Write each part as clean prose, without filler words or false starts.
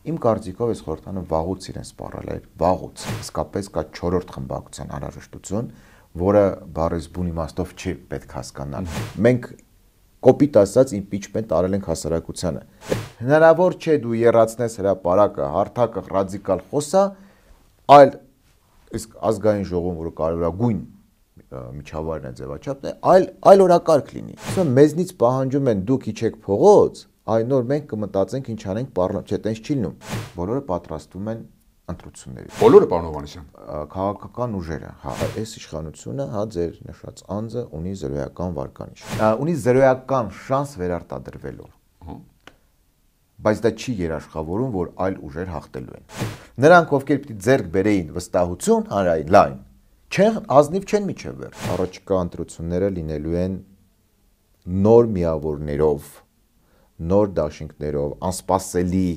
Իմ կարծիքով այս խորհրդանը վաղուց իրեն սպառել էր, վաղուց։ Իսկապես կա 4-րդ խմբակցության անհրաժեշտություն, որը բառից բուն իմաստով չի պետք հասկանալ։ Մենք կոպիտ ասած իմպիչմենտ արել ենք հասարակությանը։ Հնարավոր չէ դու եռացնես հրապարակը, հարթակը ռադիկալ խոսա, այլ իսկ ազգային ժողովում, որը կարևորագույն միջավայրն է ձևաչափն է, այլ օրակարգ լինի։ Ասում մեզնից պահանջում են դուք իջեք փողոց, այն օր մենք կմտածենք ինչ անենք պարլամենտ, չէ, տենց չի լինում։ Բոլորը պատրաստվում են ընտրությունների։ Բոլորը, պարոն Հովհաննիսյան։ Քաղաքական ուժերը, հա, այս իշխանությունը, հա, ձեր նշած անձը ունի զրոյական վարկանիշ։ Ունի զրոյական շանս վերարտադրվելու։ Բայց դա չի երաշխավորում, որ այլ ուժեր հաղթելու են։ Նրանք, ովքեր պիտի ձեռք բերեին վստահություն հանրային լայն, ազնիվ չեն միջև վեր։ Առաջիկա ընտրությունները լինելու են նոր միավորներով, նոր դաշինքներով, անսպասելի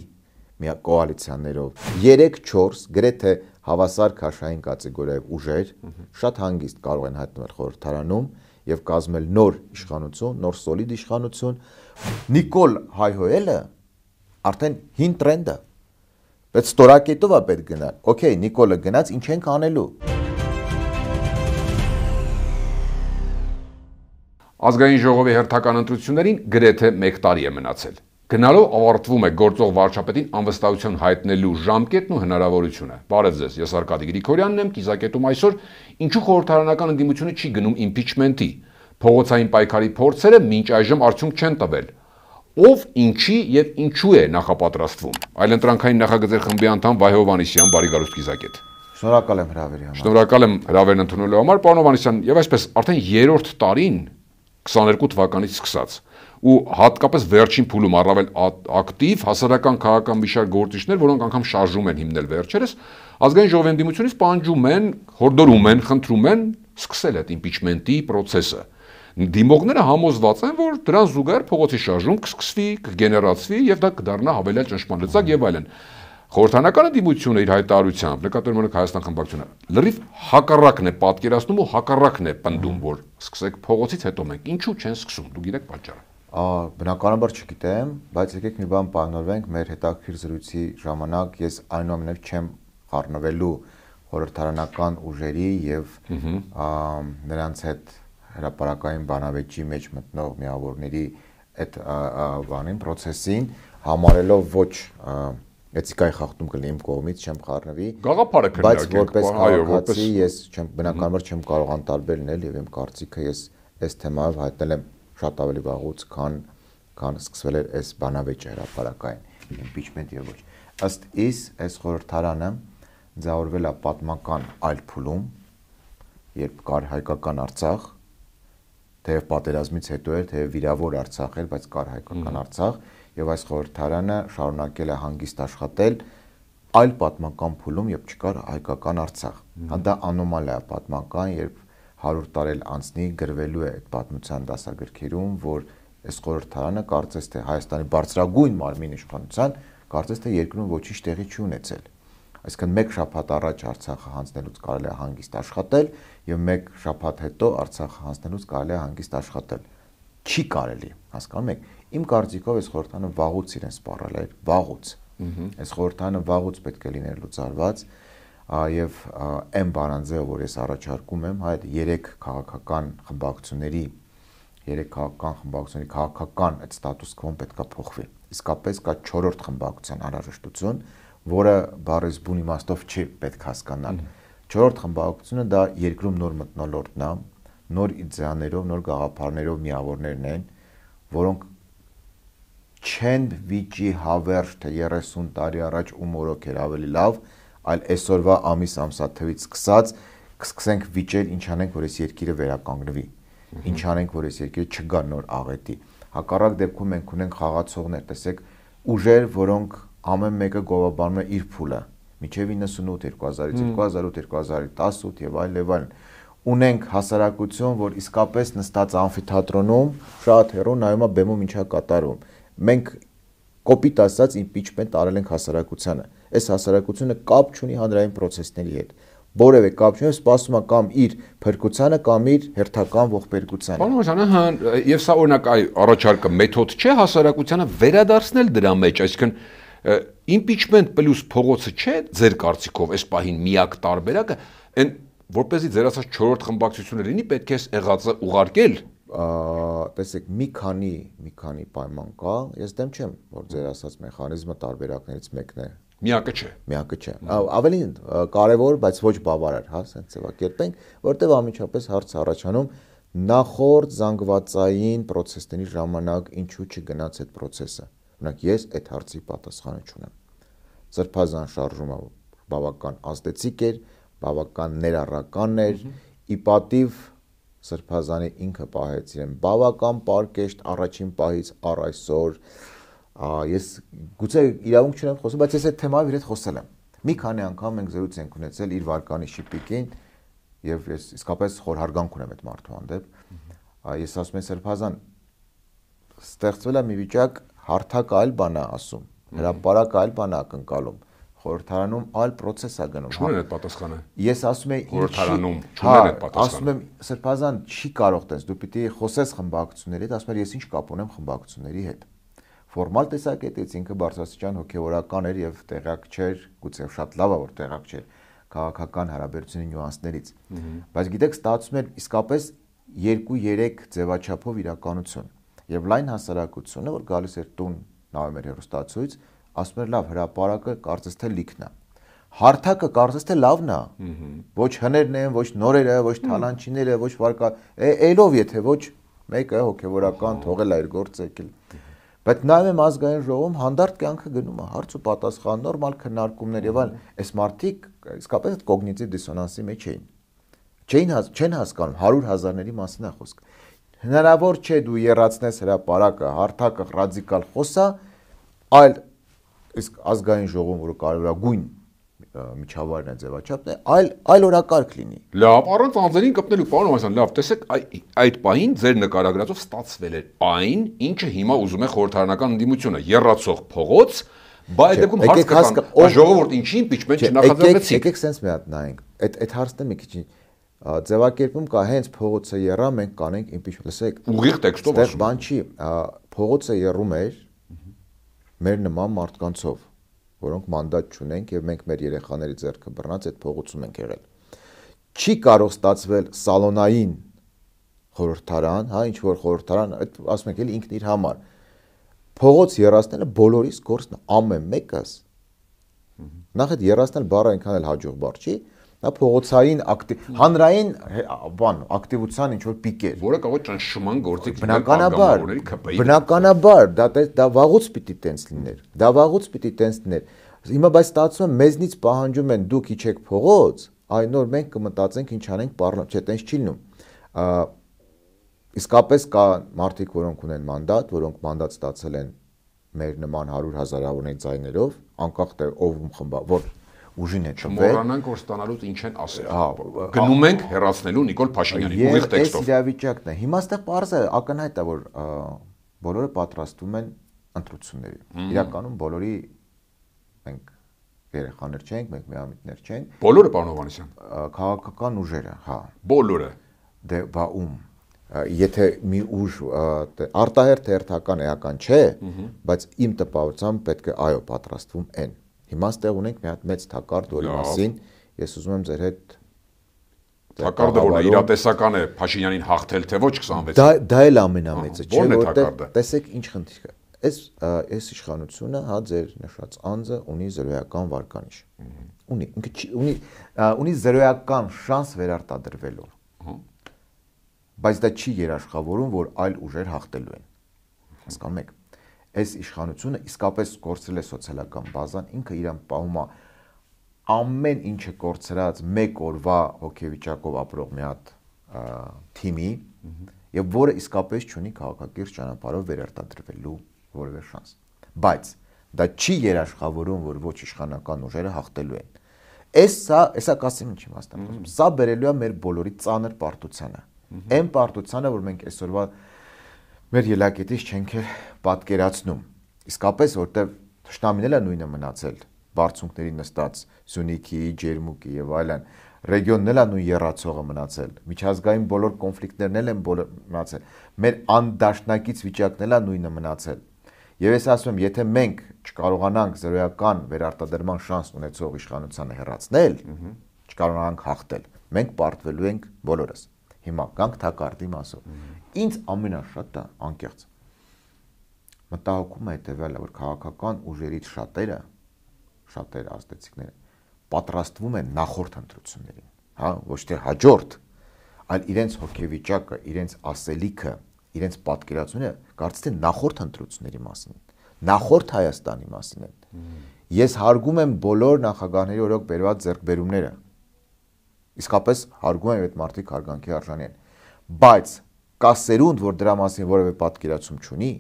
կոալիցիաներով, 3-4 գրեթե հավասար քաշային կատեգորիայով ուժեր շատ հանգիստ կարող են հայտնվել խորհրդարանում եւ կազմել նոր իշխանություն, նոր սոլիդ իշխանություն։ Նիկոլ հայհոյելը արդեն հին տրենդ է։ Բայց ստորակետով է պետք գնալ։ Okay, Նիկոլը գնաց, ինչ ենք անելու։ Ազգային ժողովի հերթական ընտրություններին գրեթե 1 տարի է մնացել։ Գնալով ավարտվում է գործող վարչապետին անվստահություն հայտնելու ժամկետն ու հնարավորությունը։ Բարև ձեզ, ես Արկադի Գրիգորյանն եմ, կիզակետում այսօր ինչու խորհրդարանական ընդդիմությունը չի գնում իմպիչմենտի։ Փողոցային պայքարի փորձերը մինչ այժմ արդյունք չեն տվել։ Ով, ինչի եւ ինչու է նախապատրաստվում։ Այլընտրանքային նախագծեր խմբի անդամ Վահե Հովհաննիսյան, բարի գալուստ կիզակետ։ Շնորհակալ եմ հրավերի համար։ Շնորհակալ եմ հրավերն ընդունելու համար, պարոն Հովհաննիսյան, եւ այսպես արդեն 3-րդ տարին 22 թվականից սկսած ու հատկապես վերջին փուլում առավել ակտիվ հասարակական քաղաքական մի շարք գործիչներ, որոնք անգամ շարժում են հիմնել վերջերս, ազգային ժողովի ընդդիմությունից պահանջում են, հորդորում են, խնդրում են սկսել այդ իմպիչմենտի process-ը։ Դիմողները համոզված են, որ դրան զուգահեռ փողոցի շարժում կսկսվի, կգեներացվի եւ դա կդառնա հավելյալ ճնշման լծակ եւ այլն։ Խորհրդանական ընդդիմությունը իր հայտարարությամբ, նկատի ունենք Հայաստան խմբակցությունը, լրիվ հակառակն է պատկերացնում ու հակառակն է պնդում, որ սկսեք փողոցից հետո մենք ինչու չեն սկսում, դու գիտեք պատճառը։ Բնականաբար չգիտեմ, բայց եկեք մի բան պայմանավորվենք, մեր հետաքրքիր զրույցի ժամանակ ես այնուամենայնիվ չեմ խառնվելու խորհրդարանական ուժերի եւ նրանց հետ հրապարակային բանավեճի մեջ մտնող միավորների այդ բանին, process-ին համարելով ոչ էթիկայի խախտում կլինի իմ կողմից, չեմ խառնվի, գաղափարը բայց որպես քաղաքացի ես բնականաբար չեմ կարող անտարբեր լինել եւ իմ կարծիքը ես այս թեմայով հայտնել եմ շատ ավելի վաղուց, քան սկսվել էր այս բանավեճը հրապարակային impeachment եւ ոչ։ Ըստ իս այս խորհրդարանը ձևավորվել է պատմական այլ փուլում, երբ կար հայկական Արցախ, թեև պատերազմից հետո էր, թեև վիրավոր Արցախ էր, բայց կար հայկական Արցախ, եւ այս խորհրդարանը շարունակել է հանգիստ աշխատել այլ պատմական փուլում, երբ չկար հայկական Արցախ։ Դա անոմալիա է պատմական, երբ 100 տարի անցնի գրվելու է այդ պատմության դասագրքերում, որ այս խորհրդարանը կարծես թե Հայաստանի բարձրագույն մարմին իշխանության, կարծես թե երկրում ոչինչ տեղի չի ունեցել։ Այսինքն 1 շաբաթ առաջ Արցախը հանձնելուց կարելի է հանգիստ աշխատել եւ 1 շաբաթ հետո Արցախը հանձնելուց կարելի է հանգիստ աշխատել։ Չի կարելի, հասկանում եք։ Իմ կարծիքով այս խորհրդանը վաղուց իրեն սպառել էր, վաղուց։ Այս խորհրդանը վաղուց պետք է լիներ լուծարված եւ այն բանանձեը, որ ես առաջարկում եմ, այդ 3 քաղաքական խմբակցությունների քաղաքական այդ ստատուս քվոն պետքա փոխվի։ Իսկապես կա 4-րդ խմբակցության անհրաժեշտություն, որը բառից բուն իմաստով չի պետք հասկանալ։ 4-րդ խմբակցությունը դա երկրում նոր մթնոլորտն է, նոր իդեաներով, նոր գաղափարներով միավորներն են, որոնք չեն վիճի հավերժ թե 30 տարի առաջ ու մորոք էր ավելի լավ, այլ այսօրվա ամիս-ամսաթվից սկսած կսկսենք վիճել ինչ անենք, որ այս երկիրը վերականգնվի, ինչ անենք, որ այս երկիրը չգա նոր աղետի։ Հակառակ դեպքում մենք ունենք խաղացողներ, տեսեք, ուժեր, որոնք ամեն մեկը գովաբանում է իր փուլը, մինչև 98, 2000-ից 2008, 2018 եւ այլն։ Ունենք հասարակություն, որ իսկապես նստած ամֆիթատրոնում շատ հեռու նայում է բեմում ինչա կատարում։ Մենք կոպիտ ասած impeachment արել ենք հասարակությանը։ Այս հասարակությունը կապ չունի հանրային process-ների հետ։ Որևէ կապ չունի, սպասում է կամ իր փրկությանը, կամ իր հերթական ողբերգությանը։ Պարոն Հովհաննիսյան, եւ սա օրինակ առաջարկը մեթոդ չէ հասարակությանը վերադարձնել դրա մեջ, այսինքն impeachment plus փողոցը չէ ձեր կարծիքով այս պահին միակ տարբերակը, այն որպեսզի ձեր ասած 4-րդ խմբակցությունը լինի, պետք է եղածը ուղարկել։ Տեսեք, մի քանի պայման կա, ես դեմ չեմ, որ ձեր ասած մեխանիզմը տարբերակներից մեկն է։ Միակը չէ։ Ավելին կարևոր, բայց ոչ բավարար, հա, ասենք ձևակերպենք, որտեղ անմիջապես հարց առաջանում նախորդ զանգվածային process-ների ժամանակ ինչու չգնաց այդ process-ը։ Օրինակ ես այդ հարցի պատասխանը չունեմ։ Սրբազան շարժումը բավական ազդեցիկ էր, բավական ներառական էր, ի պատիվ Սրբազանի ինքը պահեց իրեն բավական պարկեշտ առաջին պահից առ այսօր։ Ես գուցե իրավունք չունեմ խոսում, բայց ես այդ թեմայով իր հետ խոսել եմ։ Մի քանի անգամ մենք զրույց ենք ունեցել իր վարկանիշի պիկին եւ ես իսկապես խորհարգանք ունեմ այդ մարդու հանդեպ։ Ես ասում եմ Սրբազան ստեղծվել է մի վիճակ, հարթակը այլ բան է ասում, հրապարակը այլ բան է ակնկալում, խորհրդարանում այլ process է գնում։ Չունեն այդ պատասխանը։ Ես ասում եմ խորհրդարանում չունեն այդ պատասխանը։ Ասում եմ Սրբազան չի կարող տես, դու պիտի խոսես խմբակցությունների հետ, ասում եմ ես ինչ կապ ունեմ խմբակցությունների հետ։ Ֆորմալ տեսակետից ինքը բարձրաստիճան հոգեվորական էր եւ տեղյակ չէր, գուցե շատ լավ է որ տեղյակ չէր քաղաքական հարաբերությունների նյուանսներից։ Բայց գիտեք, ստացվում էր իսկապես 2-3 ձևաչափով իրականություն։ Եվ լայն հասարակությունը, որ գալիս էր տուն նայում էր հեռուստացույց, ասում էր լավ, հրապարակը կարծես թե լիքն է։ Հարթակը կարծես թե լավն է։ Ոչ հներն են, ոչ նորերը, ոչ թալանչիները, ոչ վարկա, էլով եթե ոչ մեկը հոգեվորական թողել է իր գործը եկել։ Բայց նայում եմ ազգային ժողովում հանդարտ կյանքը գնում է, հարց ու պատասխան, նորմալ քննարկումներ եւ այլն։ Այս մարդիկ իսկապես կոգնիտիվ դիսոնանսի մեջ էին։ Չեն հասկանում 100,000-ների մասին է խոսքը։ Հնարավոր չէ դու եռացնես հրապարակը, հարթակը ռադիկալ խոսա, այլ իսկ ազգային ժողովում, որը կարևորագույն միջավայրն է ձևաչափն է, այլ օրակարգ լինի։ Լավ, առանց անձերին կպնելու, պարոն Օմասյան, լավ, տեսեք, այդ պահին ձեր նկարագրածով ստացվել էր այն, ինչը հիմա ուզում է խորհրդարանական ընդդիմությունը, եռացող փողոց, բայց այդ դեպքում հարց կան, ժողովուրդ ինչի impeachment չնախաձեռնեցիք։ Եկեք sense մի հատ նայենք։ Այդ հարցը մի քիչ ձևակերպում կա, հենց փողոցը եռա, մենք կանենք impeachment, լսեք։ Ուղիղ տեքստով ասում։ Բան չի, փողոցը եռում էր մեր նման մարդկանցով, որոնք մանդատ չունենք եւ մենք մեր երեխաների ձեռքը բռնած այդ փողոցում ենք եղել։ Չի կարող ստացվել սալոնային խորհրդարան, հա, ինչ որ խորհրդարան, այդ ասում եք էլի ինքն իր համար։ Փողոց եռացնելը բոլորիս գործն է, ամեն մեկս։ Նախ այդ եռացնել բառը այնքան էլ հաջող բառ չի, դա փողոցային հանրային բան, ակտիվության ինչ որ պիկ էր, որը կարող է ճնշման գործիք բնականաբար, դա վաղուց պիտի տենց լիներ։ Դա վաղուց պիտի տենց լիներ։ Հիմա բայց ստացվում է մեզնից պահանջում են դուք իջեք փողոց, այն նոր մենք կմտածենք ինչ անենք պարլամենտ, չէ, տենց չի լինում։ Իսկապես կա մարդիկ, որոնք ունեն մանդատ, որոնք մանդատ ստացել են մեր նման 100,000-ավորների ձայներով, անկախ թե ով որ ուժին է տվել։ Մոռանանք որ ստանալուց ինչ են ասել։ Գնում ենք հեռացնելու Նիկոլ Փաշինյանին ուղիղ տեքստով։ Այս իրավիճակն է։ Հիմա այստեղ պարզ է, ակնհայտ է, որ բոլորը պատրաստվում են ընտրությունների։ Իրականում բոլորի մենք երեխաներ չենք, մենք միամիտներ չենք։ Բոլորը, պարոն Հովհաննիսյան։ Քաղաքական ուժերը, հա։ Բոլորը։ Դե բա ում։ Եթե մի ուժ արտահերթ հերթական էական չէ, բայց իմ տպավորությամբ պետք է այո պատրաստվում են։ Հիմա ստեղ ունենք մի հատ մեծ թակարդ, որի մասին ես ուզում եմ ձեր հետ թակարդը որը իրատեսական է Փաշինյանին հաղթել թե ոչ 26։ Դա էլ ամենամեծը չէ, որտեղ տեսեք ինչ խնդիր կա։ Այս իշխանությունը, հա, ձեր նշած անձը ունի զրոյական վարկանիշ։ Ունի զրոյական շանս վերարտադրվելու։ Բայց դա չի երաշխավորում, որ այլ ուժեր հաղթելու են։ Հասկանում եք։ Այս իշխանությունը իսկապես կորցրել է սոցիալական բազան, ինքը իրան պահում է ամեն ինչը կորցրած մեկ օրվա հոգեվիճակով ապրող մի հատ թիմի, եւ որը իսկապես չունի քաղաքակիրթ ճանապարհով վերարտադրվելու որևէ շանս։ Բայց դա չի երաշխավորում, որ ոչ իշխանական ուժերը հաղթելու են։ Սա կասեմ ինչ իմաստով։ Սա բերելու է մեր բոլորի ծանր պարտությանը։ Այն պարտությանը, որ մենք այսօրվա մեր ելակետից չենք պատկերացնում։ Իսկապես, որտեղ թշնամիներն է նույնը մնացել, բարձունքների նստած Սյունիքի, Ջերմուկի եւ այլն, ռեգիոններն է նույն եռացողը մնացել, միջազգային բոլոր կոնֆլիկտներն են մնացել, մեր անդաշնակից վիճակներն է նույնը մնացել։ Եվ ես ասում եմ, եթե մենք չկարողանանք զրոյական վերարտադրման շանս ունեցող իշխանությանը հեռացնել, չկարողանանք հաղթել, մենք պարտվելու ենք բոլորս։ Հիմա գանք թակարդի մասով։ Ինձ ամենաշատը անկեղծ մտահոգում է հետևյալը, որ քաղաքական ուժերից շատերը ազդեցիկները պատրաստվում են նախորդ ընտրություններին, հա, ոչ թե հաջորդ, այլ իրենց հոգեվիճակը, իրենց ասելիքը, իրենց պատկերացումը կարծես թե նախորդ ընտրությունների մասին, նախորդ Հայաստանի մասին են։ Ես հարգում եմ բոլոր նախագահների օրոք բերված ձեռքբերումները։ Իսկապես հարգում եմ այդ մարդիկ հարգանքի արժանի են, բայց կա սերունդ, որ դրա մասին որևէ պատկերացում չունի,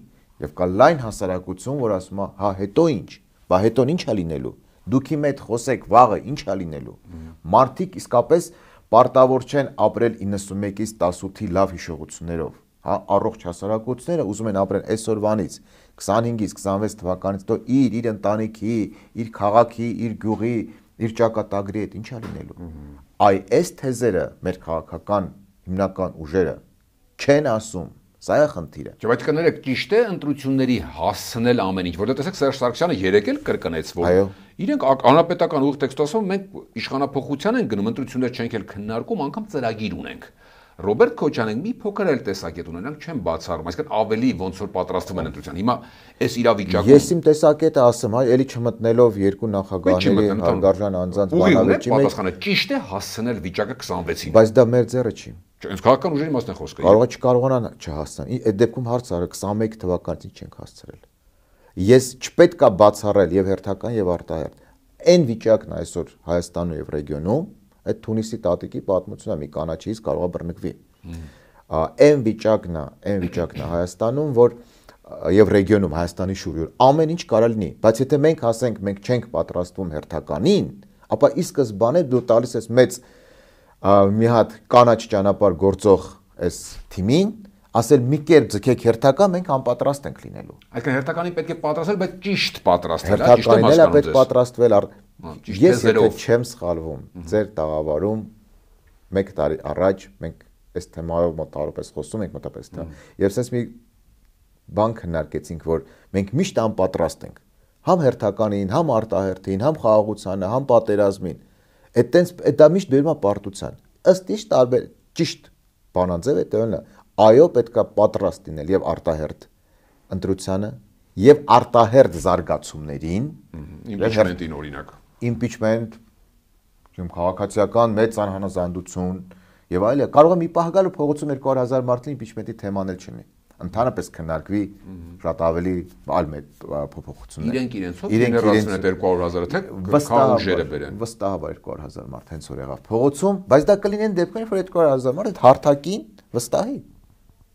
եւ կա լայն հասարակություն, որ ասում է, հա հետո ինչ, բա հետո ինչ է լինելու։ Դուք իմ հետ խոսեք, վաղը ինչ է լինելու։ Մարդիկ իսկապես պարտավոր չեն ապրել 91-ից 18-ի լավ հիշողություններով, հա, առողջ հասարակությունները ուզում են ապրել այսօրվանից, 25-ից 26 թվականից հետո իր ընտանիքի, իր քաղաքի, իր գյուղի, իր ճակատագրի հետ ինչ է լինելու։ Այս թեզերը մեր քաղաքական հիմնական ուժերը չեն ասում։ Սա է խնդիրը։ Չէ, բայց կներեք, ճիշտ է ընտրությունների հասցնել ամեն ինչ, որտեղ տեսեք Սերժ Սարգսյանը երեք էլ կրկնեց, որ իրենք հանրապետական ուղիղ տեքստով մենք իշխանափոխության են գնում, ընտրություններ չենք էլ քննարկում, անգամ ծրագիր ունենք։ Ռոբերտ Քոչարյանն մի փոքր էլ տեսակետ ունենանք չեն բացառում, այսինքն ավելի ոնց որ պատրաստվում են ընտրության։ Հիմա այս իրավիճակում ես իմ տեսակետը ասեմ, այ էլի չմտնելով երկու նախագահների հարգարժան անձանց բանավեճի մեջ պատասխանը ճիշտ է հասցնել վիճակը 26-ին։ Բայց դա մեր ձեռը չի։ Այս քաղաքական ուժերի մասն է խոսքը։ Կարող է չկարողանան չհասցնել։ Այդ դեպքում հարցը 21 թվականից չենք հասցրել։ Ես չպետք է բացառել եւ հերթական եւ արտահերթ։ Այն վիճակն այսօր Հայաստանում եւ ռեգիոնում, այդ Թունիսի տատիկի պատմությունը մի կանաչից կարող է բռնկվի։ Այն վիճակն է Հայաստանում, որ եւ ռեգիոնում Հայաստանի շուրջ ամեն ինչ կարա լինի, բայց եթե մենք ասենք մենք չենք պատրաստվում հերթականին, ապա ի սկզբանե դու տալիս ես մեծ մի հատ կանաչ ճանապարհ գործող այս թիմին, ասել մի կերպ ձգեք հերթական, մենք անպատրաստ ենք լինելու։ Այսինքն հերթականին պետք է պատրաստել, բայց ճիշտ պատրաստվել, հերթականին էլ պետք պատրաստվել։ Ես եթե չեմ սխալվում, ձեր տաղավարում 1 տարի առաջ մենք այս թեմայով մոտավորապես խոսում ենք մոտապես դա։ Եվ ասես մի բան քննարկեցինք, որ մենք միշտ անպատրաստ ենք, համ հերթականին, համ արտահերթին, համ խաղաղությանը, համ պատերազմին։ Դա միշտ բերում է պարտության։ Ըստ իշ տարբեր ճիշտ բանաձև է տոնը, այո պետքա պատրաստ լինել եւ արտահերթ ընտրությանը եւ արտահերթ զարգացումներին, իմպիչմենտին օրինակ։ Իմպիչմենտ, քաղաքացիական մեծ անհանազանդություն եւ այլը, կարող է մի պահ գալու փողոցում 200,000 մարդի իմպիչմենտի թեման էլ չլինի։ Ընդհանրապես քննարկվի շատ ավելի այլ մեծ փոփոխություններ։ Իրենք իրենցով 200,000-ը թե քաղաքուժերը բերեն։ Վստահաբար 200,000 մարդ հենց որ եղավ փողոցում, բայց դա կլինեն դեպքեր, որ 200,000 մարդ այդ հարթակին վստահի։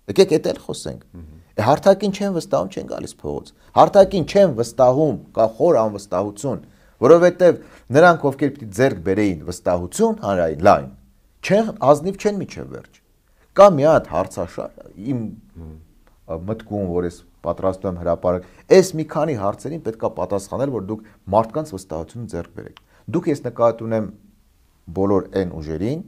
Եկեք էդ էլ խոսենք։ Հարթակին չեն վստահում, չեն գալիս փողոց։ Հարթակին չեն վստահում, կա խոր անվստահություն, որովհետև նրանք ովքեր պիտի ձեռք բերեին վստահություն հանրային լայն, չեն ազնիվ չեն միջև վերջ։ Կա մի հատ հարցաշար իմ մտքում, որ ես պատրաստում եմ հրապարակ, այս մի քանի հարցերին պետքա պատասխանել, որ դուք մարդկանց վստահությունը ձեռք բերեք։ Դուք ես նկատի ունեմ բոլոր այն ուժերին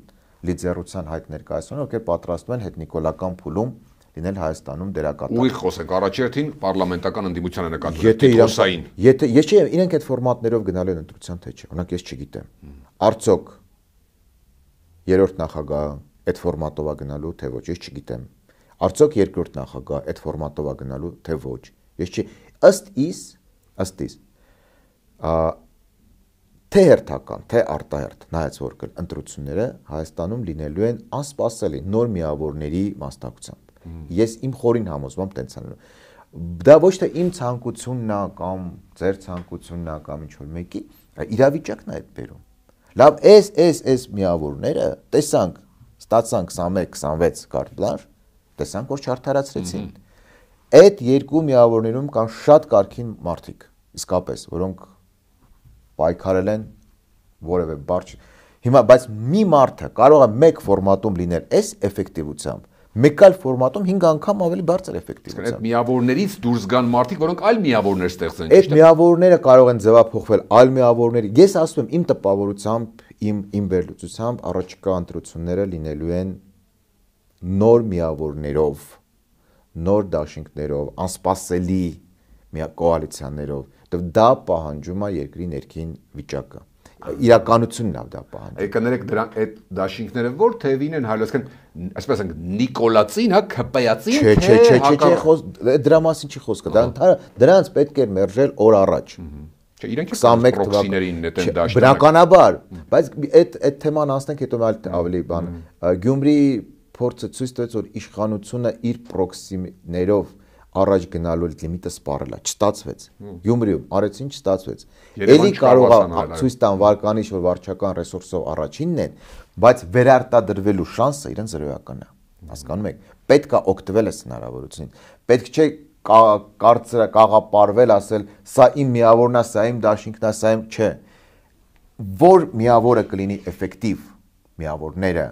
լիդերության հայտ ներկայացնող, ովքեր պատրաստվում են հետնիկոլական փուլում լինել Հայաստանում դերակատար։ Ուղիղ խոսենք, առաջերտին պարլամենտական ընդդիմությանը նկատի ունեմ։ Եթե իրենք այդ ֆորմատներով գնալու են ընտրության թե չէ, օրինակ ես չգիտեմ։ Արդյոք երրորդ նախագահը այդ ֆորմատով է գնալու թե ոչ, ես չգիտեմ։ Արդյոք երկրորդ նախագահ այդ ֆորմատով է գնալու թե ոչ։ Ես չի ըստ իս թե հերթական, թե արտահերթ, նայած որ ընտրությունները Հայաստանում լինելու են անսպասելի նոր միավորների մասնակցությամբ։ Ես իմ խորին համոզվում եմ տենց անելու։ Դա ոչ թե իմ ցանկությունն է կամ ձեր ցանկությունն է կամ ինչ որ մեկի, իրավիճակն է այդ բերում։ Լավ, այս միավորները տեսանք, ստացանք 21-26 կարտ բլանշ, տեսանք որ չարդարացրեցին։ Այդ երկու միավորներում կան շատ կարգին մարդիկ, իսկապես, որոնք պայքարել են որևէ բարձ։ Հիմա բայց մի մարդը կարող է մեկ ֆորմատում լինել այս էֆեկտիվությամբ, մեկ այլ ֆորմատում 5 անգամ ավելի բարձր էֆեկտիվությամբ։ Այդ միավորներից դուրս գան մարդիկ, որոնք այլ միավորներ ստեղծեն։ Այդ միավորները կարող են ձևափոխվել այլ միավորների։ Ես ասում եմ իմ տպավորությամբ, իմ վերլուծությամբ առաջիկա ընտրությունները լինելու են նոր միավորներով, նոր դաշինքներով, անսպասելի մի կոալիցիաներով, դա պահանջում է երկրի ներքին վիճակը։ Իրականությունն է դա պահանջում։ Կներեք դրանք այդ դաշինքները որ թևին են հայլոսկեն, այսպես ենք Նիկոլացին, հա, Քպեյացին, չէ, դրա մասին չի խոսքը։ Դրանց պետք է մերժել օր առաջ։ Չէ, իրենք պրոքսիներին նետեն դաշտը։ Բնականաբար, բայց այդ թեման անցնենք հետո ավելի բան։ Գյումրի փորձը ցույց տվեց, որ իշխանությունը իր պրոքսիներով առաջ գնալու լիմիտը սպառել է, չստացվեց։ Գյումրիում արեցին, չստացվեց։ Էլի կարող է ցույց տան վարկանիշ, որ վարչական ռեսուրսով առաջինն են, բայց վերարտադրվելու շանսը իրեն զրոյական է։ Հասկանում եք, պետք է օգտվել այս հնարավորությունից։ Պետք չէ կարծրը կաղապարվել ասել, սա իմ միավորն է, սա իմ դաշինքն է, սա իմ չէ։ Որ միավորը կլինի էֆեկտիվ միավորները,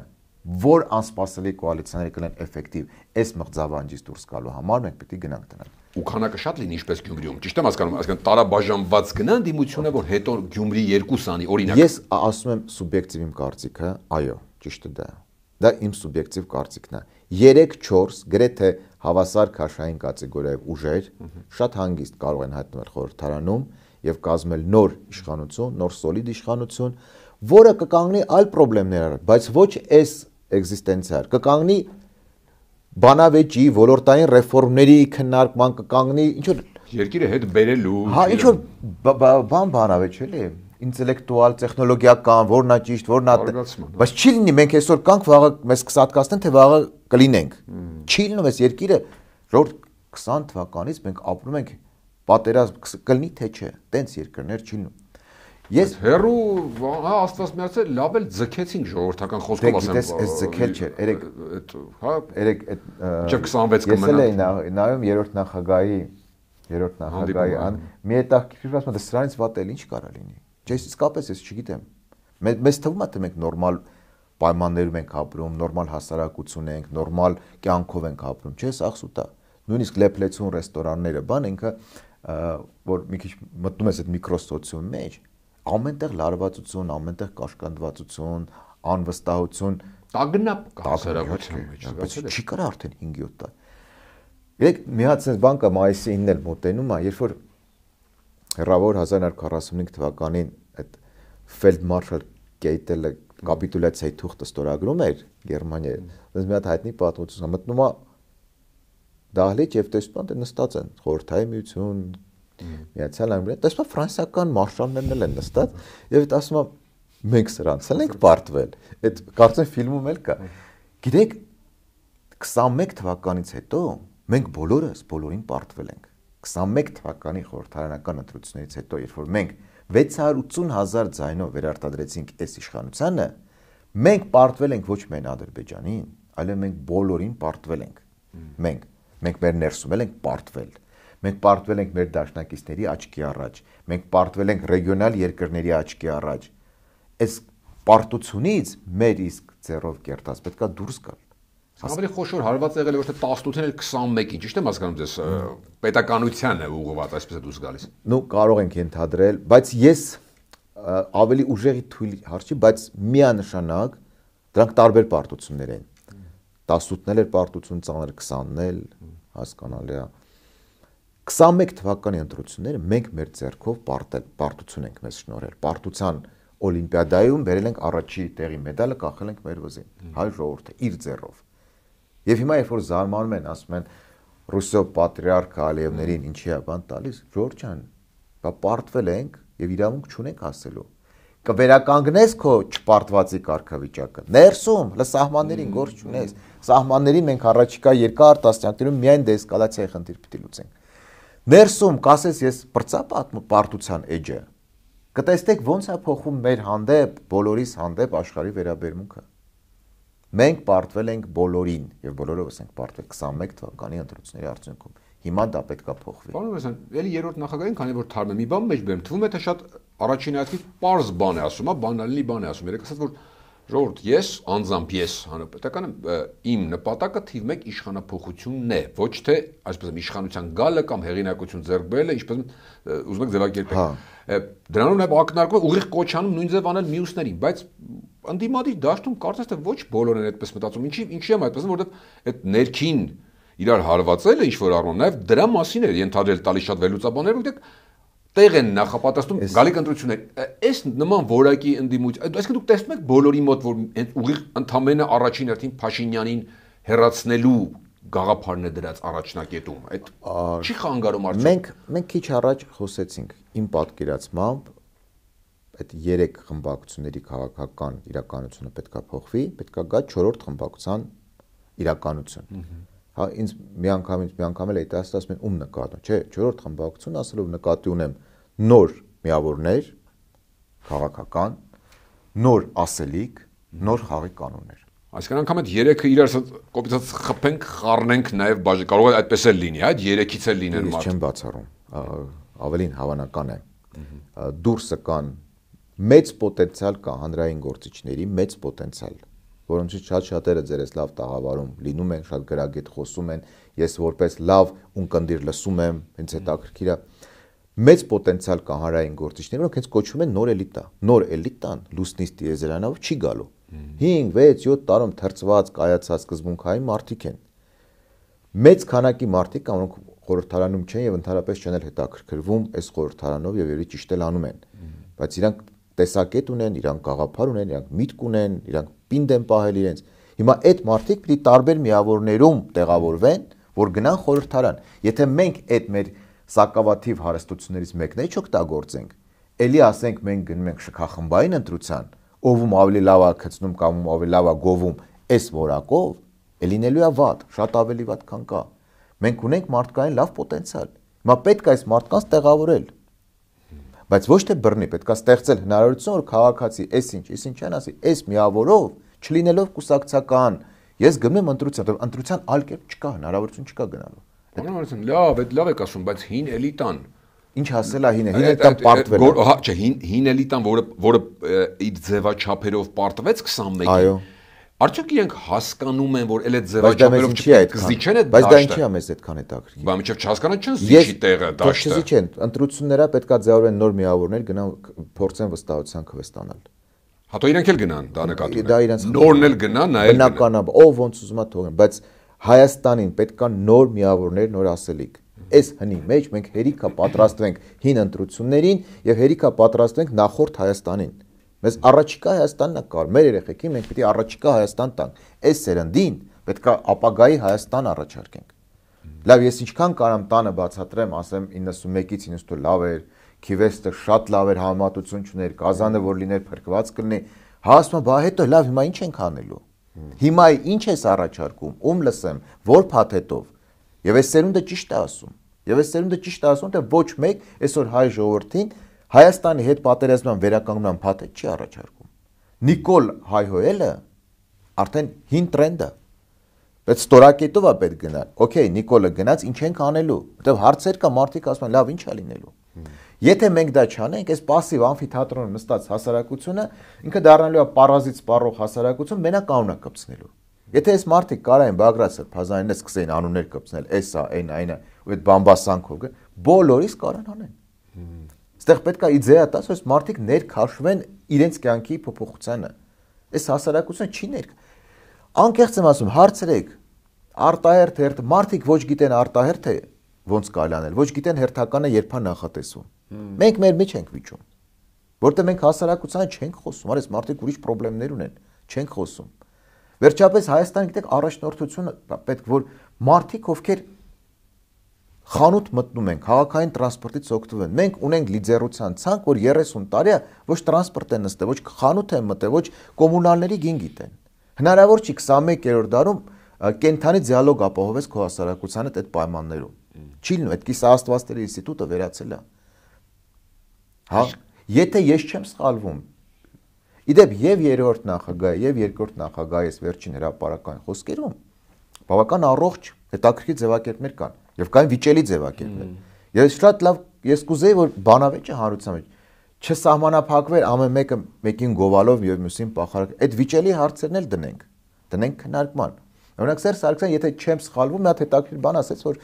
որ անսպասելի կոալիցիաները կլինեն էֆեկտիվ, այս մղձավանջից դուրս գալու համար մենք պետք է գնանք դրան։ Ու քանակը շատ լինի ինչպես Գյումրիում։ Ճիշտ եմ հասկանում, այսինքն տարաբաժանված գնան դիմությունը, որ հետո Գյումրի 2 անի, օրինակ։ Ես ասում եմ սուբյեկտիվ իմ կարծիքը, այո, ճիշտը դա է։ Դա իմ սուբյեկտիվ կարծիքն է։ 3-4 գրեթե հավասար քաշային կատեգորիայով ուժեր շատ հանգիստ կարող են հայտնվել խորհրդարանում եւ կազմել նոր իշխանություն, նոր սոլիդ իշխանություն, որը կկանգնի այլ խնդիրներ, բայց ոչ այս էգզիստենցիալ, կկանգնի բանավեճի, ոլորտային ռեֆորմների քննարկման, կկանգնի ինչ որ երկիրը հետ բերելու։ Հա, ինչ որ բանավեճ էլի, ինտելեկտուալ, տեխնոլոգիական, որն է ճիշտ, որն է, բայց չի լինի մենք այսօր կանք վաղը մեզ կսատկացնեն, թե վաղը կլինենք։ Չի լինում այս երկիրը, որ 20 թվականից մենք ապրում ենք պատերազմ կլինի թե չէ, տենց երկրներ չի լինում։ Ես հերու, հա, Աստված միացել, լավ էլ ձգեցինք ժողովրդական խոսքով ասեմ։ Գիտես, այս ձգել չէ, հա, երեք չէ 26 կմնա։ Ես էլ նայում երրորդ նախագահի մի հետաքրքիր ասում եմ, սրանից վատ էլ ինչ կարա լինի։ Չէ, իսկապես ես չգիտեմ։ Մեզ թվում է թե մենք նորմալ պայմաններում ենք ապրում, նորմալ հասարակություն ենք, նորմալ կյանքով ենք ապրում, չէ, սա սուտ է։ Նույնիսկ լեփլեցուն ռեստորանները, բան ինքը որ մի քիչ մտնում ես այդ միկրոսոցիում մեջ, ամենտեղ լարվածություն, ամենտեղ կաշկանդվածություն, անվստահություն, տագնապ կա հասարակության մեջ, չի կարա արդեն 5-7 տալ։ Երեք մի հատ sense բան կա մայիսի 9-ն էլ մոտենում է, երբ որ հեռավոր 1945 թվականին այդ Ֆելդմարշալ Կեյտելը կապիտուլյացիայի թուղթը ստորագրում էր Գերմանիայի, այնպես մի հատ հայտնի պատմություն, մտնում է դահլիճ եւ տեսնում են նստած են խորհրդային միություն, Միացյալ Նահանգները, տեսնում եմ ֆրանսիական մարշալներն էլ են նստած եւ այդ ասում եմ մենք սրանց ենք պարտվել։ Այդ կարծեմ ֆիլմում էլ կա։ Գիտեք 21 թվականից հետո մենք բոլորին պարտվել ենք։ 21 թվականի խորհրդարանական ընտրություններից հետո, երբ որ մենք 680,000 ձայնով վերարտադրեցինք այս իշխանությանը, մենք պարտվել ենք ոչ միայն Ադրբեջանին, այլև մենք բոլորին պարտվել ենք։ Մենք մեր ներսում ենք պարտվել։ Մենք պարտվել ենք մեր դաշնակիցների աչքի առաջ, մենք պարտվել ենք ռեգիոնալ երկրների աչքի առաջ։ Այս պարտությունից մեր իսկ ձեռով կերտած պետքա դուրս գալ։ Ավելի խոշոր հարված եղել է ոչ թե 18-ին, այլ 21-ին, ճիշտ եմ հասկանում ձեզ պետականության է ուղղված, այսպես է դուրս գալիս։ Նու կարող ենք ենթադրել, բայց ես ավելի ուժեղի թույլ հարց չի, բայց միանշանակ դրանք տարբեր պարտություններ են։ 18-ն էլ էր պարտություն, ծանր 20-ն էլ հասկանալի է։ 21 թվականի ընտրությունները մենք մեր ձեռքով պարտություն ենք մեզ շնորհել։ Պարտության օլիմպիադայում բերել ենք առաջի տեղի մեդալը, կախել ենք մեր վզին, հայ ժողովուրդը իր ձեռով։ Եվ հիմա երբ որ զարմանում են, ասում են ռուսո պատրիարք Ալիևներին ինչի է բան տալիս, Ժորժ ջան, բա պարտվել ենք եւ իրավունք չունենք ասելու։ Կվերականգնես քո չպարտվածի կարգավիճակը։ Ներսում, հələ սահմաններին գործ չունես։ Սահմաններին մենք առաջիկա երկար տասնյակներում միայն դեսկալացիայի խնդիր պիտի լուծենք։ Ներսում կասես ես բրծա պարտության էջը։ Կտեսնեք ոնց է փոխում մեր հանդեպ, բոլորիս հանդեպ աշխարհի վերաբերմունքը։ Մենք պարտվել ենք բոլորին եւ բոլորովս ենք պարտվել 21 թվականի ընտրությունների արդյունքում։ Հիմա դա պետքա փոխվի։ Պարոն Մեսյան, ելի երրորդ նախագահին, քանի որ թարմ է մի բան մեջ բերեմ, թվում է թե շատ առաջին հայացքից պարզ բան է ասում, բանալի բան է ասում։ Երեք ասած որ ժողովուրդ, ես անձամբ ես հանրապետական իմ նպատակը թիվ 1 իշխանափոխությունն է, ոչ թե այսպես իշխանության գալը կամ հեղինակություն ձեռք բերելը, ինչպես ուզում եք ձևակերպել։ Դրանով նաև ակնարկում ուղիղ կոչանում նույն ձև անել մյուսներին, բայց ընդդիմադիր դաշտում կարծես թե ոչ բոլորն են այդպես մտածում։ Ինչի եմ այդպես, որովհետև այդ ներքին իրար հարվածելը ինչ որ առնում, նաև դրա մասին է ենթադրել տալի շատ վերլուծաբաններ, որտեղ տեղ են նախապատասխանում գալիք ընտրություններ։ Այս նման որակի ընդդիմություն, այսինքն դուք տեսնում եք բոլորի մոտ, որ ուղիղ ընդամենը առաջին հերթին Փաշինյանին հերացնելու գաղափարն է դրած առաջնակետում։ Այդ չի խանգարում արդյոք։ Մենք քիչ առաջ խոսեցինք իմ պատկերացմամբ այդ 3 խմբակցությունների քաղաքական իրականությունը պետքա փոխվի, պետքա գա 4-րդ խմբակցության իրականություն։ Հա ինձ միանգամել է դա ասում են ում նկատում, չէ, 4-րդ խմբակցություն ասելով նկատի ունեմ նոր միավորներ քաղաքական, նոր ասելիք, նոր խաղի կանոններ։ Այսինքն անգամ այդ 3-ը իրար կոպիտած խփենք, խառնենք նաև կարող է այդպես էլ լինի, այդ 3-ից էլ լինեն մարդ։ Ես չեմ բացառում, ավելին հավանական է։ Դուրսը կան մեծ պոտենցիալ կա հանրային գործիչների, մեծ պոտենցիալ, որոնցից շատ-շատերը ձերս լավ տաղավարում լինում են, շատ գրագետ խոսում են, ես որպես լավ ունկնդիր լսում եմ, ինձ հետաքրքիր է։ Մեծ պոտենցիալ կա հանրային գործիչների, որոնք հենց կոչվում են նոր էլիտա։ Նոր էլիտան լուսնից տիեզերանով չի գալու։ 5, 6, 7 տարում թրծված, կայացած սկզբունքային մարդիկ են։ Մեծ քանակի մարդիկ կան, որոնք խորհրդարանում չեն եւ ընդհանրապես չեն հետաքրքրվում այս խորհրդարանով եւ երևի ճիշտ էլ անում են։ Բայց իրանք տեսակետ ունեն, իրանք գաղափար ունեն, իրանք միտք ունեն, իրանք պինդ են պահել իրենց։ Հիմա այդ մարդիկ պիտի տարբեր միավորներում տեղավորվեն, որ գնան խորհրդարան։ Եթե մենք այդ մեր սակավաթիվ հարստություններից մեկն է չօգտագործենք, ելի ասենք մենք գնում ենք շքախմբային ընտրության, ով ավելի լավ է գցնում կամ ավելի լավ է գովում, այս որակով, ելինելու է վատ, շատ ավելի վատ քան կա։ Մենք ունենք մարդկային լավ պոտենցիալ։ Հիմա պետք է այս մարդկանց տեղավորել։ Բայց ոչ թե բռնի, պետք է ստեղծել հնարավորություն, որ քաղաքացի այսինչ են ասի, այս միավորով չլինելով կուսակցական, ես գնում եմ ընտրության, ընտրության այլ կերպ չկա, հնարավորություն չկա գնալու։ Լավ, այդ լավ եք ասում, բայց հին էլիտան ինչ ասել է հին էլիտան պարտվել է։ Հա, չէ, հին էլիտան, որը իր ձևաչափերով պարտվեց 21-ին։ Այո։ Արդյոք իրենք հասկանում են, որ այդ ձևաչափերով չկզիչեն այդ դաշտը։ Բայց դա ինչի է մեզ այդքան հետաքրքիր։ Բա միջև չհասկանան չեն զիջի տեղը դաշտը։ Չզիջեն, ընտրությունները պետքա ձևավորեն նոր միավորներ, գնան փորձեն վստահության քվեստ տանել։ Հատո իրենք էլ գնան, դա նկատում են։ Դա իրենց նորն էլ գնան, նայել գնան։ Բնականաբար, ով ոնց ուզում է թողեն, բայց Հայաստանին պետքա նոր միավորներ, նոր ասելիք։ Այս հնի մեջ մենք հերիքա պատրաստվենք հին ընտրություններին եւ հերիքա պատրաստվենք նախորդ Հայաստանին։ Մեզ առաջիկա Հայաստանն է կար, մեր երեխեքին մենք պիտի առաջիկա Հայաստան տանք։ Այս սերնդին պետքա ապագայի Հայաստան առաջարկենք։ Լավ, ես ինչքան կարամ տանը բացատրեմ, ասեմ 91-ից 98 լավ էր, Քիվեստը շատ լավ էր, համատություն չուներ, Կազանը որ լիներ փրկված կլինի։ Հա ասում եմ, բա հետո լավ, հիմա ինչ ենք անելու։ Հիմա ինչ ես առաջարկում, ում լսեմ, որ փաթեթով։ Եվ այս սերունդը ճիշտ է ասում։ Եվ այս սերունդը ճիշտ է ասում, թե ոչ մեկ այսօր հայ ժողովրդին Հայաստանի հետ պատերազմման վերականգնման փաթեթ չի առաջարկում։ Նիկոլ Հայհոյելը արդեն հին տրենդ է։ Բայց ստորակետով է պետք գնալ։ Okay, Նիկոլը գնաց, ինչ ենք անելու։ Որտեվ հարցեր կա, մարդիկ ասում են, լավ, ինչ է լինելու։ Եթե մենք դա չանենք, այս пассив ամֆիթատրոնում նստած հասարակությունը ինքը դառնալու է պարազիտ սպառող հասարակություն, մենակ կանոնա կպցնելու։ Եթե այս մարդիկ կարային Բագրատ Սրբազանյանն սկսեին անուններ կպցնել, էսա, այնա, ու այդ բամբասանքով, բոլորիս կարան անեն։ Այստեղ պետք է իդեա տաս, որ մարդիկ ներքաշվեն իրենց կյանքի փոփոխությանը։ Այս հասարակությունը չի անկեղծ եմ ասում, հարցրեք, արտահերթ մարդիկ ոչ գիտեն արտահերթը ոնց կարելի անել, ոչ գիտեն հերթականը երբ է նախատեսվում։ Մենք մեր մեջ ենք վիճում, որտեղ մենք հասարակությանը չենք խոսում, այս մարդիկ ուրիշ խնդիրներ ունեն, չենք խոսում։ Վերջապես Հայաստանը գիտեք առաջնորդությունը պետք որ մարդիկ ովքեր խանութ մտնում են, քաղաքային տրանսպորտից օգտվում են։ Մենք ունենք լիդերության ցանկ, որ 30 տարի է ոչ տրանսպորտ են նստել, ոչ խանութ են մտել, ոչ կոմունալների գին գիտեն։ Հնարավոր չի 21-րդ դարում կենթանի դիալոգ ապահովես քո հասարակության հետ այդ պայմաններում։ Չի լինում, այդ կիսա աստվածների ինստիտուտը վերացել է։ Հա, եթե ես չեմ սխալվում, իդեպ եւ երրորդ նախագահ եւ երկրորդ նախագահի վերջին հրապարակային խոսքերում բավական առողջ հետաքրքիր ձևակերպներ կան եւ կային վիճելի ձևակերպներ։ Ես շատ լավ ես կուզեի որ բանավեճը հանրության մեջ չսահմանափակվեր ամեն մեկը մեկին գովալով եւ մյուսին պախարակ։ Այդ վիճելի հարցերն էլ դնենք քննարկման։ Օրինակ Սերժ Սարգսյան, եթե չեմ սխալվում, մի հատ հետաքրքիր բան ասեց, որ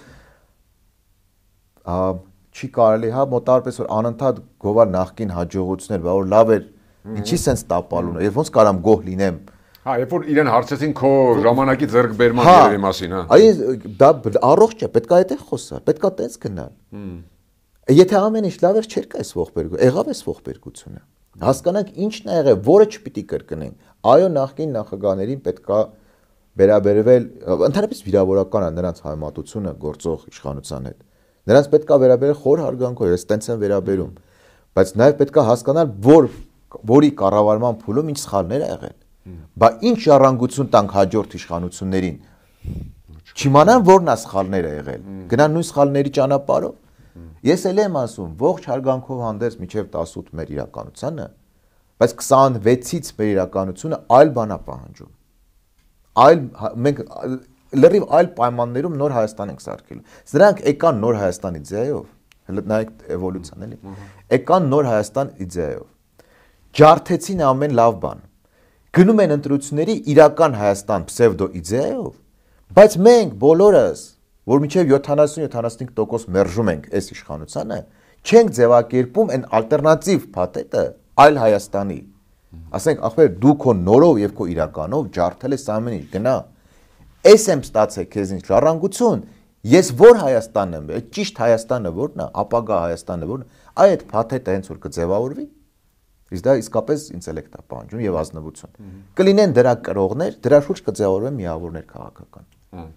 չի կարելի, հա, մոտավորապես որ անընդհատ գովալ նախկին հաջողություններ, բա որ լավ էր, ինչի sense տապալուն է, եւ ոնց կարամ գոհ լինեմ Հա, երբ որ իրեն հարցեցին քո ժամանակի ձեռքբերման երևի մասին, հա։ Այ դա առողջ է, պետք է այդտեղ խոսալ, պետք է տենց գնալ։ Եթե ամեն ինչ լավ էր, չէր կա այս ողբերգությունը, եղավ այս ողբերգությունը։ Հասկանանք ինչն է եղել, որը չպիտի կրկնենք։ Այո, նախկին նախագահներին պետք է վերաբերվել, ընդհանրապես վիրավորական է նրանց համեմատությունը գործող իշխանության հետ։ Նրանց պետք է վերաբերել խոր հարգանքով, ես տենց եմ վերաբերում, բայց նաև պետք է հասկանալ, որի կառավարման փուլում ինչ սխալներ ա եղել։ Բա ինչ ժառանգություն տանք հաջորդ իշխանություններին։ Չիմանան որն է սխալները եղել։ Գնան նույն սխալների ճանապարհով։ Ես էլ եմ ասում, ողջ հարգանքով հանդերձ մինչև 18 մեր իրականությանը, բայց 26-ից մեր իրականությունը այլ բան է պահանջում։ Մենք լրիվ այլ պայմաններում նոր Հայաստան ենք սարքելու։ Նրանք եկան նոր Հայաստան իդեայով, նայեք էվոլյուցիան էլի։ Եկան նոր Հայաստան իդեայով։ Ջարդեցին ամեն լավ բան։ Գնում են ընտրությունների իրական Հայաստան պսևդո իդեայով, բայց մենք բոլորս, որ մինչև 70-75% մերժում ենք այս իշխանությանը, չենք ձևակերպում այն ալտերնատիվ փաթեթը այլ Հայաստանի։ Ասենք, ախպեր, դու քո նորով եւ քո իրականով ջարդել ես ամեն ինչ, գնա։ Էս եմ ստացել քեզ ինչ ժառանգություն, ես որ Հայաստանն եմ, ճիշտ Հայաստանը որն է, ապագա Հայաստանը որն է, այդ փաթեթը հենց որ կձևավորվի, իսկ դա իսկապես ինտելեկտ է պահանջում եւ ազնվություն։ Կլինեն դրա կրողներ, դրա շուրջ կձևավորվեն միավորներ քաղաքական։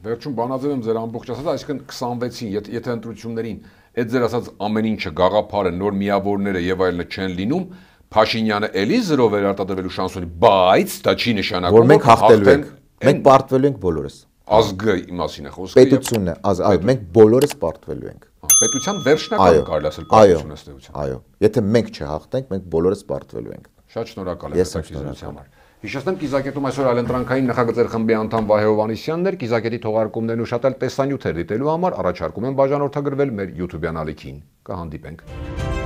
Վերջում բանաձև եմ ձեր ամբողջ ասած, այսինքն 26-ին, եթե ընտրություններին այդ ձեր ասած ամեն ինչը գաղափարը, նոր միավորները եւ այլնը չեն լինում, Փաշինյանը էլի 0 վերարտադրվելու շանս ունի, բայց դա չի նշանակում, որ մենք հաղթելու ենք։ Մենք պարտվելու ենք բոլորս։ Ազգի մասին է խոսքը։ Պետությունն է, այո, մենք բոլորս պարտվելու ենք։ Պետության վերջնական կարելի ասել պարտությունը ըստեյության։ Այո, եթե մենք չհաղթենք, մենք բոլորս պարտվելու ենք։ Շատ շնորհակալ եմ հետաքրքրության համար։ Հիշեցնեմ, Կիզակետում այսօր այլընտրանքային նախագծեր խմբի անդամ Վահե Հովհաննիսյանն էր, Կիզակետի թողարկումներն ու շատ էլ տեսանյութեր դիտելու համար առաջարկում եմ բաժանորդագրվել մեր YouTube-յան ալիքին։ Կհանդիպենք։